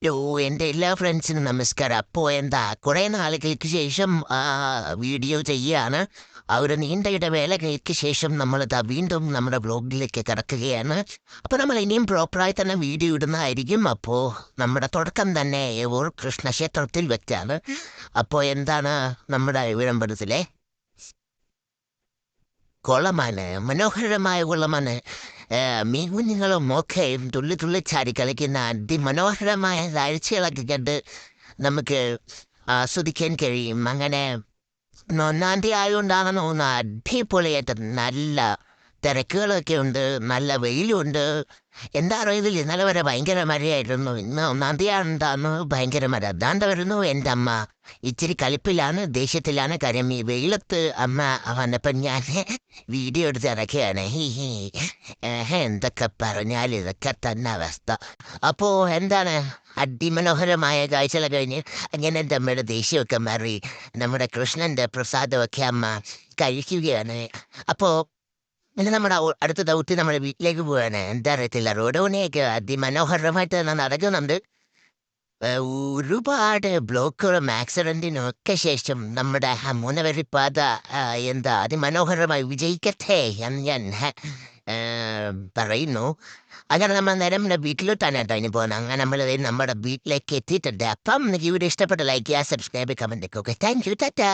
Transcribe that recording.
യോ എൻ്റെ എല്ലാ ഫ്രണ്ട്സിനും നമസ്കാരം. അപ്പോൾ എന്താ കുറേ നാളുകൾക്ക് ശേഷം വീഡിയോ ചെയ്യാണ്. ഒരു നീണ്ട ഇടവേളകൾക്ക് ശേഷം നമ്മളിതാ വീണ്ടും നമ്മുടെ വ്ളോഗിലേക്ക് കിടക്കുകയാണ്. അപ്പോൾ നമ്മൾ ഇനിയും പ്രോപ്പറായി തന്നെ വീഡിയോ ഇടുന്നതായിരിക്കും. അപ്പോൾ നമ്മുടെ തുടക്കം തന്നെ ഒരു കൃഷ്ണക്ഷേത്രത്തിൽ വെച്ചാണ്. അപ്പോൾ എന്താണ് നമ്മുടെ വിളംബരത്തിലെ കുളമാണ്, മനോഹരമായ കുളമാണ്. മീൻകുഞ്ഞുങ്ങളും ഒക്കെയും തുള്ളി തുള്ളിച്ചാടി കളിക്കുന്ന അതിമനോഹരമായ കാഴ്ചകളൊക്കെ കണ്ട് നമുക്ക് ആസ്വദിക്കാൻ കഴിയും. അങ്ങനെ ഒന്നാം തീയതി ആയതുകൊണ്ടാണെന്ന് തോന്നുന്നു അടിപൊളിയായിട്ട് നല്ല തിരക്കുകളൊക്കെ ഉണ്ട്, നല്ല വെയിലുണ്ട്. എന്താ അറിയില്ല, ഇന്നലെ വരെ ഭയങ്കര മഴയായിരുന്നു. ഇന്ന് ഒന്നാം തീയതി ഉണ്ടാകുന്നു ഭയങ്കര മഴ. അതാണ്ട് വരുന്നു എൻ്റെ അമ്മ. ഇച്ചിരി കലിപ്പിലാണ്, ദേഷ്യത്തിലാണ്. കാര്യം ഈ വെയിലത്ത് അമ്മ വന്നപ്പം ഞാൻ വീഡിയോ എടുത്ത് ഇറക്കുകയാണ്. എന്തൊക്കെ പറഞ്ഞാൽ ഇതൊക്കെ തന്നെ അവസ്ഥ. അപ്പോൾ എന്താണ്, അതിമനോഹരമായ കാഴ്ചകൾ കഴിഞ്ഞ് അങ്ങനെ എൻ്റെ അമ്മയുടെ ദേഷ്യമൊക്കെ മാറി നമ്മുടെ കൃഷ്ണൻ്റെ പ്രസാദമൊക്കെ അമ്മ കഴിക്കുകയാണ്. അപ്പോൾ പിന്നെ നമ്മുടെ അടുത്ത ദൗത്യം നമ്മുടെ വീട്ടിലേക്ക് പോവാണ്. എന്താ അറിയത്തില്ല, റോഡ് പണിയൊക്കെ അതിമനോഹരമായിട്ട് തന്നെ നടക്കുന്നുണ്ട്. ഒരുപാട് ബ്ലോക്കുകളും ആക്സിഡന്റിനും ഒക്കെ ശേഷം നമ്മുടെ മൂന്നവരിപ്പാത എന്താ അതിമനോഹരമായി വിജയിക്കട്ടെ എന്ന് ഞാൻ പറയുന്നു. അങ്ങനെ നമ്മൾ നേരം നമ്മുടെ വീട്ടിലോട്ടാണ് കേട്ടോ ഇനി പോകുന്നത്. അങ്ങനെ നമ്മൾ നമ്മുടെ വീട്ടിലേക്ക് എത്തിയിട്ടുണ്ട്. അപ്പം നിങ്ങൾക്ക് ഇവിടെ ഇഷ്ടപ്പെട്ട ലൈക്ക് ചെയ്യുക, സബ്സ്ക്രൈബ്, കമന്റ് ഒക്കെ. Thank you, Tata.